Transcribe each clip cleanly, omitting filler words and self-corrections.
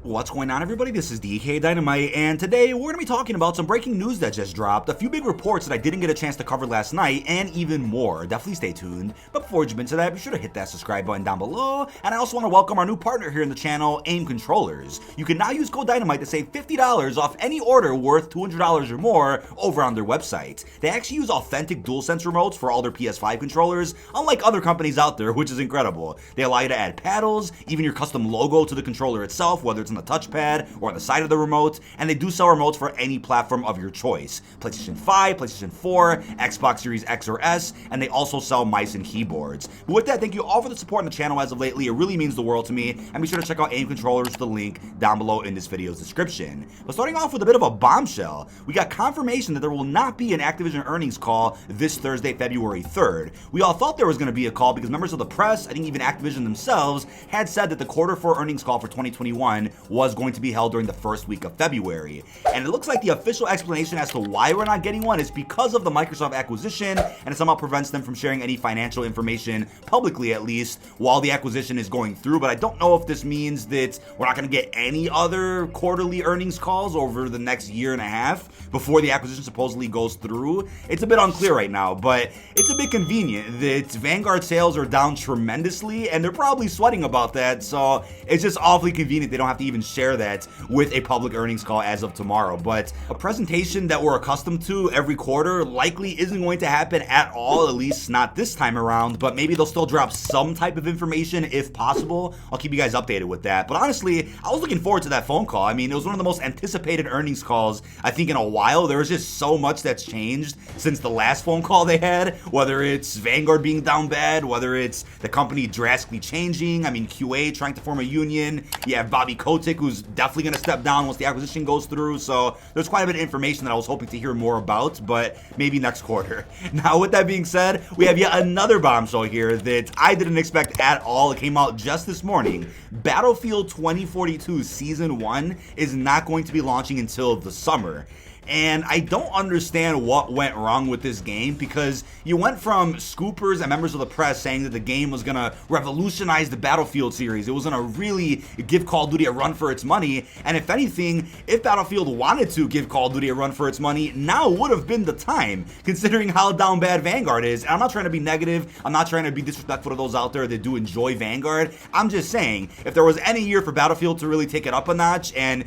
What's going on, everybody? This is dkdynamite, and today we're going to be talking about some breaking news that just dropped, a few big reports that I didn't get a chance to cover last night, and even more. Definitely stay tuned. But before we jump into that, be sure to hit that subscribe button down below, and I also want to welcome our new partner here in the channel, Aim Controllers. You can now use code Dynamite to save $50 off any order worth $200 or more over on their website. They actually use authentic DualSense remotes for all their PS5 controllers, unlike other companies out there, which is incredible. They allow you to add paddles, even your custom logo to the controller itself, whether it's on the touchpad or on the side of the remote, and they do sell remotes for any platform of your choice. PlayStation 5, PlayStation 4, Xbox Series X or S, and they also sell mice and keyboards. But with that, thank you all for the support on the channel as of lately. It really means the world to me, and be sure to check out Aim Controllers, the link down below in this video's description. But starting off with a bit of a bombshell, we got confirmation that there will not be an Activision earnings call this Thursday, February 3rd. We all thought there was going to be a call because members of the press, I think even Activision themselves, had said that the Q4 earnings call for 2021 was going to be held during the first week of February. And it looks like the official explanation as to why we're not getting one is because of the Microsoft acquisition, and it somehow prevents them from sharing any financial information, publicly at least, while the acquisition is going through. But I don't know if this means that we're not going to get any other quarterly earnings calls over the next year and a half before the acquisition supposedly goes through. It's a bit unclear right now, but it's a bit convenient that Vanguard sales are down tremendously, and they're probably sweating about that, so it's just awfully convenient they don't have to even share that with a public earnings call as of tomorrow. But a presentation that we're accustomed to every quarter likely isn't going to happen at all, at least not this time around, but maybe they'll still drop some type of information if possible. I'll keep you guys updated with that. But honestly, I was looking forward to that phone call. I mean, it was one of the most anticipated earnings calls I think in a while. There was just so much that's changed since the last phone call they had, whether it's Vanguard being down bad, whether it's the company drastically changing. I mean, QA trying to form a union. You have Bobby Kotick, who's definitely going to step down once the acquisition goes through. So there's quite a bit of information that I was hoping to hear more about, but maybe next quarter. Now, with that being said, we have yet another bombshell here that I didn't expect at all. It came out just this morning. Battlefield 2042 Season 1 is not going to be launching until the summer. And I don't understand what went wrong with this game, because you went from scoopers and members of the press saying that the game was going to revolutionize the Battlefield series. It was going to really give Call of Duty a run for its money. And if anything, if Battlefield wanted to give Call of Duty a run for its money, now would have been the time, considering how down bad Vanguard is. And I'm not trying to be negative. I'm not trying to be disrespectful to those out there that do enjoy Vanguard. I'm just saying, if there was any year for Battlefield to really take it up a notch and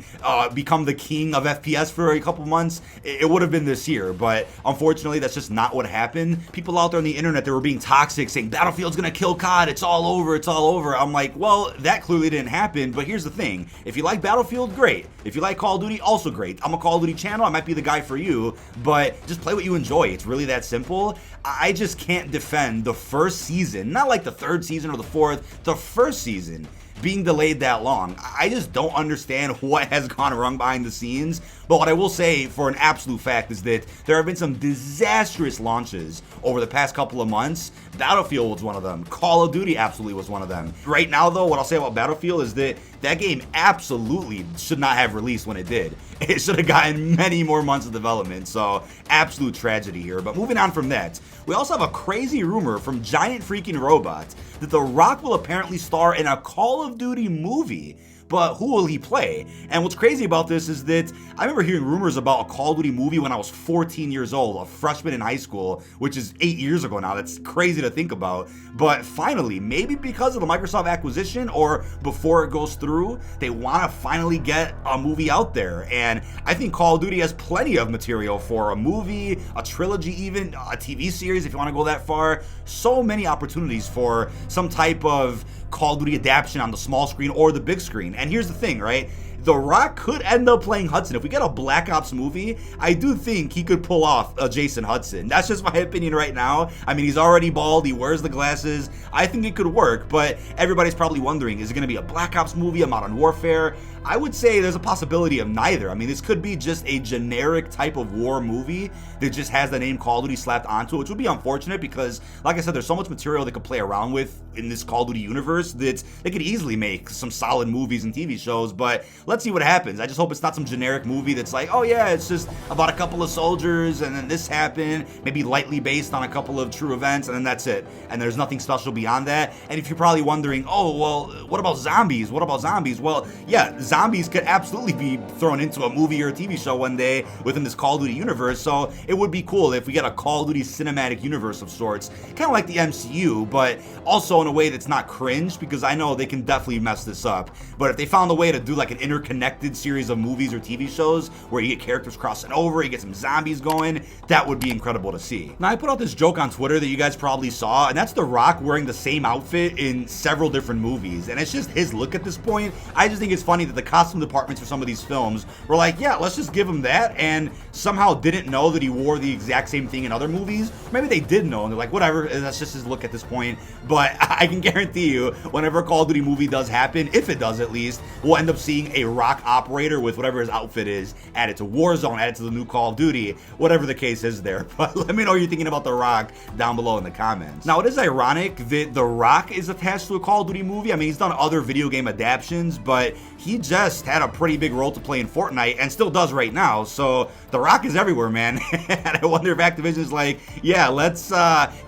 become the king of FPS for a couple months, it would have been this year. But unfortunately, that's just not what happened. People out there on the internet, they were being toxic, saying Battlefield's gonna kill COD, it's all over, it's all over. I'm like, well, that clearly didn't happen. But here's the thing, if you like Battlefield, great. If you like Call of Duty, also great. I'm a Call of Duty channel, I might be the guy for you, but just play what you enjoy. It's really that simple. I just can't defend the first season, not like the third season or the fourth, the first season being delayed that long. I just don't understand what has gone wrong behind the scenes. But what I will say for an absolute fact is that there have been some disastrous launches over the past couple of months. Battlefield was one of them. Call of Duty absolutely was one of them. Right now, though, what I'll say about Battlefield is that that game absolutely should not have released when it did. It should have gotten many more months of development, so absolute tragedy here. But moving on from that, we also have a crazy rumor from Giant Freaking Robot that The Rock will apparently star in a Call of Duty movie. But who will he play? And what's crazy about this is that I remember hearing rumors about a Call of Duty movie when I was 14 years old, a freshman in high school, which is 8 years ago now. That's crazy to think about. But finally, maybe because of the Microsoft acquisition or before it goes through, they want to finally get a movie out there. And I think Call of Duty has plenty of material for a movie, a trilogy even, a TV series if you want to go that far. So many opportunities for some type of Call of Duty adaptation on the small screen or the big screen. And here's the thing, right? The Rock could end up playing Hudson. If we get a Black Ops movie, I do think he could pull off a Jason Hudson. That's just my opinion right now. I mean, he's already bald, he wears the glasses. I think it could work, but everybody's probably wondering, is it going to be a Black Ops movie, a Modern Warfare? I would say there's a possibility of neither. I mean, this could be just a generic type of war movie that just has the name Call of Duty slapped onto it, which would be unfortunate because, like I said, there's so much material they could play around with in this Call of Duty universe that they could easily make some solid movies and TV shows. But let's see what happens. I just hope it's not some generic movie that's like, oh yeah, it's just about a couple of soldiers and then this happened, maybe lightly based on a couple of true events, and then that's it. And there's nothing special beyond that. And if you're probably wondering, oh, well, what about zombies? What about zombies? Well, yeah, zombies could absolutely be thrown into a movie or a TV show one day within this Call of Duty universe, so it would be cool if we get a Call of Duty cinematic universe of sorts, kind of like the MCU, but also in a way that's not cringe, because I know they can definitely mess this up. But if they found a way to do like an interconnected series of movies or TV shows where you get characters crossing over, you get some zombies going, that would be incredible to see. Now, I put out this joke on Twitter that you guys probably saw, and that's The Rock wearing the same outfit in several different movies, and it's just his look at this point. I just think it's funny that the costume departments for some of these films were like, yeah, let's just give him that, and somehow didn't know that he wore the exact same thing in other movies. Maybe they did know, and they're like, whatever, that's just his look at this point. But I can guarantee you, whenever a Call of Duty movie does happen, if it does at least, we'll end up seeing a Rock operator with whatever his outfit is added to Warzone, added to the new Call of Duty, whatever the case is there. But let me know what you're thinking about The Rock down below in the comments. Now, it is ironic that The Rock is attached to a Call of Duty movie. I mean, he's done other video game adaptations, but he just had a pretty big role to play in Fortnite and still does right now. So The Rock is everywhere, man. And I wonder if Activision's like, yeah, let's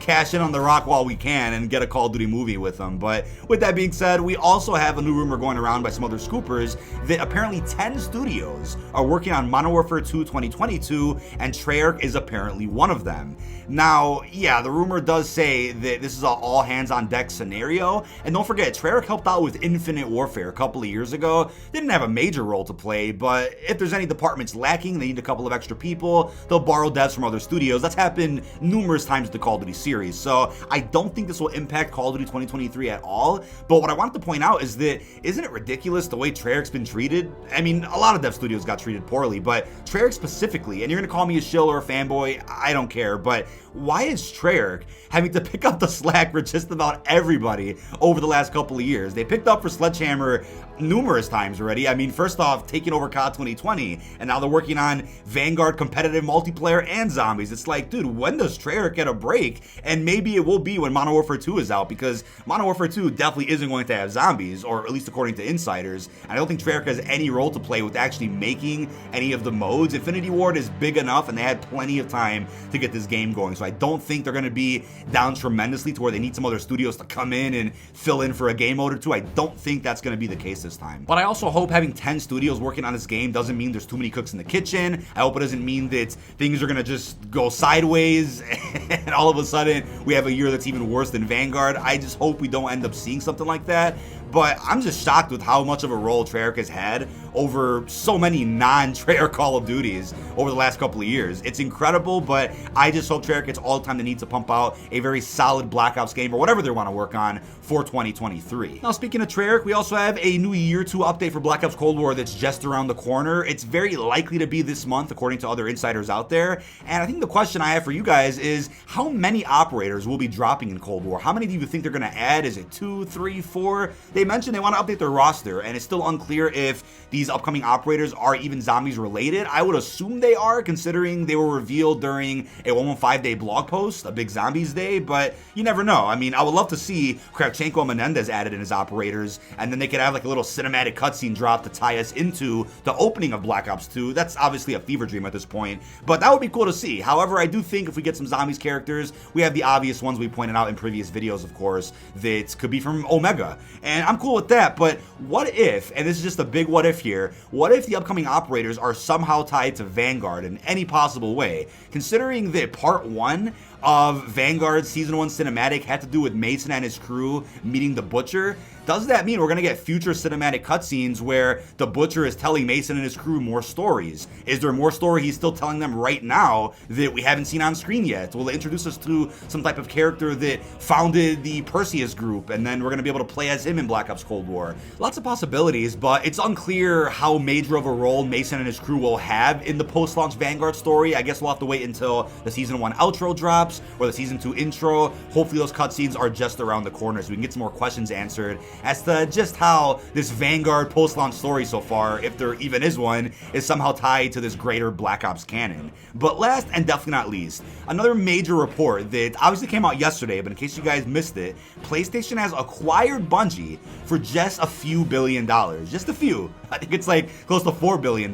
cash in on The Rock while we can and get a Call of Duty movie with him. But with that being said, we also have a new rumor going around by some other scoopers that apparently 10 studios are working on Modern Warfare 2 2022, and Treyarch is apparently one of them. Now, yeah, the rumor does say that this is an all hands on deck scenario, and don't forget, Treyarch helped out with Infinite Warfare a couple of years ago. Didn't have a major role to play, but if there's any departments lacking, they need a couple of extra people, they'll borrow devs from other studios. That's happened numerous times with the Call of Duty series, so I don't think this will impact Call of Duty 2023 at all. But what I wanted to point out is that, isn't it ridiculous the way Treyarch's been treated? I mean, a lot of dev studios got treated poorly, but Treyarch specifically, and you're gonna call me a shill or a fanboy, I don't care, but why is Treyarch having to pick up the slack for just about everybody over the last couple of years? They picked up for Sledgehammer numerous times already. I mean, first off, taking over COD 2020, and now they're working on Vanguard competitive multiplayer and zombies. It's like, dude, when does Treyarch get a break? And maybe it will be when Modern Warfare 2 is out, because Modern Warfare 2 definitely isn't going to have zombies, or at least according to insiders. I don't think Treyarch has any role to play with actually making any of the modes. Infinity Ward is big enough, and they had plenty of time to get this game going, so I don't think they're going to be down tremendously to where they need some other studios to come in and fill in for a game mode or two. I don't think that's going to be the case this time. But I also hope having 10 studios working on this game doesn't mean there's too many cooks in the kitchen. I hope it doesn't mean that things are going to just go sideways and all of a sudden we have a year that's even worse than Vanguard. I just hope we don't end up seeing something like that. But I'm just shocked with how much of a role Treyarch has had over so many non-Treyarch Call of Duties over the last couple of years. It's incredible, but I just hope Treyarch gets all the time they need to pump out a very solid Black Ops game or whatever they want to work on for 2023. Now, speaking of Treyarch, we also have a new Year 2 update for Black Ops Cold War that's just around the corner. It's very likely to be this month, according to other insiders out there. And I think the question I have for you guys is, how many operators will be dropping in Cold War? How many do you think they're going to add? Is it 2, 3, 4? They mentioned they want to update their roster, and it's still unclear if these upcoming operators are even zombies related. I would assume they are, considering they were revealed during a 115-day blog post, a big zombies day, but you never know. I mean, I would love to see Kravchenko and Menendez added in as operators, and then they could have like a little cinematic cutscene drop to tie us into the opening of Black Ops 2. That's obviously a fever dream at this point, but that would be cool to see. However, I do think if we get some zombies characters, we have the obvious ones we pointed out in previous videos, of course, that could be from Omega, and I'm cool with that. But what if, and this is just a big what if here, what if the upcoming operators are somehow tied to Vanguard in any possible way? Considering that part 1 of Vanguard's Season 1 cinematic had to do with Mason and his crew meeting the Butcher, does that mean we're going to get future cinematic cutscenes where the Butcher is telling Mason and his crew more stories? Is there more story he's still telling them right now that we haven't seen on screen yet? Will it introduce us to some type of character that founded the Perseus group, and then we're going to be able to play as him in Black Ops Cold War? Lots of possibilities, but it's unclear how major of a role Mason and his crew will have in the post-launch Vanguard story. I guess we'll have to wait until the Season 1 outro drops or the Season 2 intro. Hopefully those cutscenes are just around the corner so we can get some more questions answered as to just how this Vanguard post-launch story so far, if there even is one, is somehow tied to this greater Black Ops canon. But last and definitely not least, another major report that obviously came out yesterday, but in case you guys missed it, PlayStation has acquired Bungie for just a few $1 billion. Just a few. I think it's like close to $4 billion.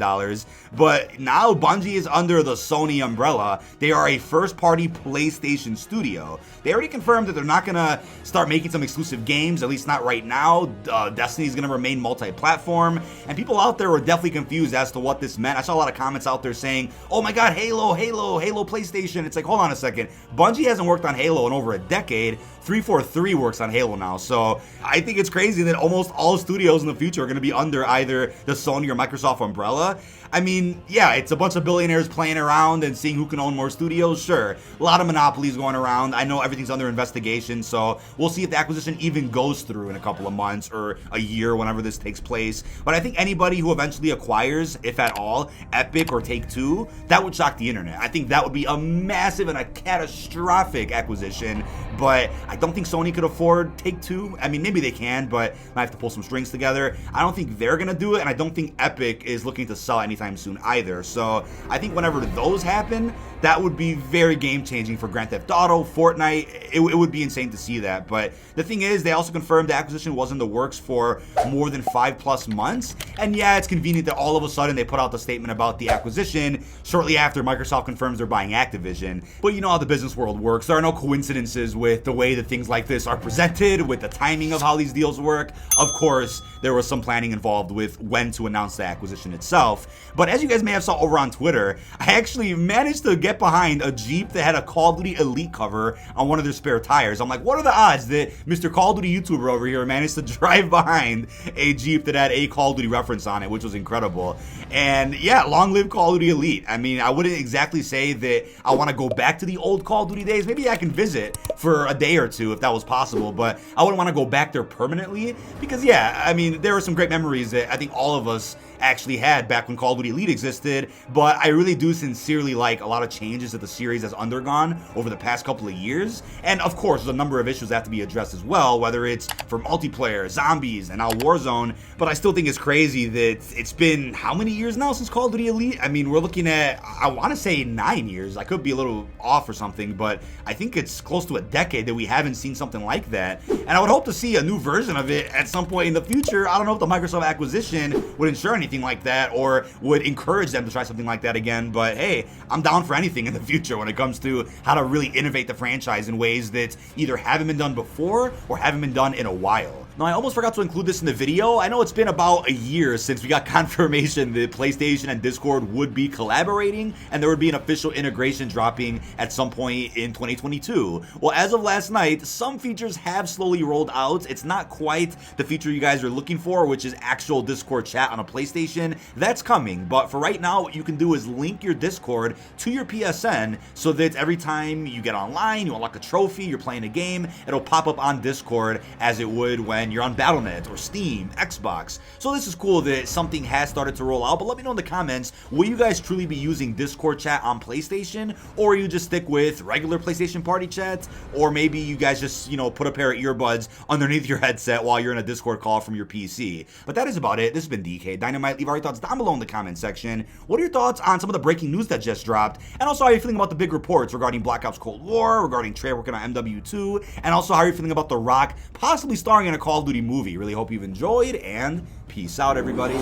But now Bungie is under the Sony umbrella. They are a first-party PlayStation studio. They already confirmed that they're not going to start making some exclusive games, at least not right now. Destiny is going to remain multi-platform. And people out there were definitely confused as to what this meant. I saw a lot of comments out there saying, oh my god, Halo PlayStation. It's like, hold on a second. Bungie hasn't worked on Halo in over a decade. 343 works on Halo now. So I think it's crazy that almost all studios in the future are going to be under either the Sony or Microsoft umbrella. I mean, yeah, it's a bunch of billionaires playing around and seeing who can own more studios, sure. A lot of monopolies going around. I know everything's under investigation, so we'll see if the acquisition even goes through in a couple of months or a year, whenever this takes place. But I think anybody who eventually acquires, if at all, Epic or Take-Two, that would shock the internet. I think that would be a massive and a catastrophic acquisition, but I don't think Sony could afford Take-Two. I mean, maybe they can, but might have to pull some strings together. I don't think they're going to do it, and I don't think Epic is looking to sell anything soon either. So I think whenever those happen, that would be very game-changing for Grand Theft Auto, Fortnite. It would be insane to see that. But the thing is, they also confirmed the acquisition was in the works for more than 5+ months. And yeah, it's convenient that all of a sudden they put out the statement about the acquisition shortly after Microsoft confirms they're buying Activision. But you know how the business world works. There are no coincidences with the way that things like this are presented, with the timing of how these deals work. Of course, there was some planning involved with when to announce the acquisition itself. But as you guys may have saw over on Twitter, I actually managed to get behind a Jeep that had a Call of Duty Elite cover on one of their spare tires. I'm like, what are the odds that Mr. Call of Duty YouTuber over here managed to drive behind a Jeep that had a Call of Duty reference on it, which was incredible. And yeah, long live Call of Duty Elite. I mean, I wouldn't exactly say that I want to go back to the old Call of Duty days. Maybe I can visit for a day or two if that was possible, but I wouldn't want to go back there permanently because yeah, I mean, there were some great memories that I think all of us actually had back when Call of Duty Elite existed, but I really do sincerely like a lot of changes that the series has undergone over the past couple of years. And of course, there's a number of issues that have to be addressed as well, whether it's for multiplayer, zombies, and now Warzone. But I still think it's crazy that it's been how many years now since Call of Duty Elite? I mean, we're looking at, I want to say 9 years. I could be a little off or something, but I think it's close to a decade that we haven't seen something like that. And I would hope to see a new version of it at some point in the future. I don't know if the Microsoft acquisition would ensure anything like that or would encourage them to try something like that again, but hey, I'm down for anything in the future when it comes to how to really innovate the franchise in ways that either haven't been done before or haven't been done in a while. Now, I almost forgot to include this in the video. I know it's been about a year since we got confirmation that PlayStation and Discord would be collaborating and there would be an official integration dropping at some point in 2022. Well, as of last night, some features have slowly rolled out. It's not quite the feature you guys are looking for, which is actual Discord chat on a PlayStation. That's coming, but for right now, what you can do is link your Discord to your PSN so that every time you get online, you unlock a trophy, you're playing a game, it'll pop up on Discord as it would when you're on Battle.net or Steam, Xbox. So this is cool that something has started to roll out, but let me know in the comments, will you guys truly be using Discord chat on PlayStation, or you just stick with regular PlayStation party chat, or maybe you guys just, you know, put a pair of earbuds underneath your headset while you're in a Discord call from your PC. But that is about it. This has been dkdynamite. Leave all your thoughts down below in the comment section. What are your thoughts on some of the breaking news that just dropped? And also, how are you feeling about the big reports regarding Black Ops Cold War, regarding Treyarch working on MW2, and also how are you feeling about The Rock possibly starring in a Call of Duty movie? Really hope you've enjoyed, and peace out, everybody.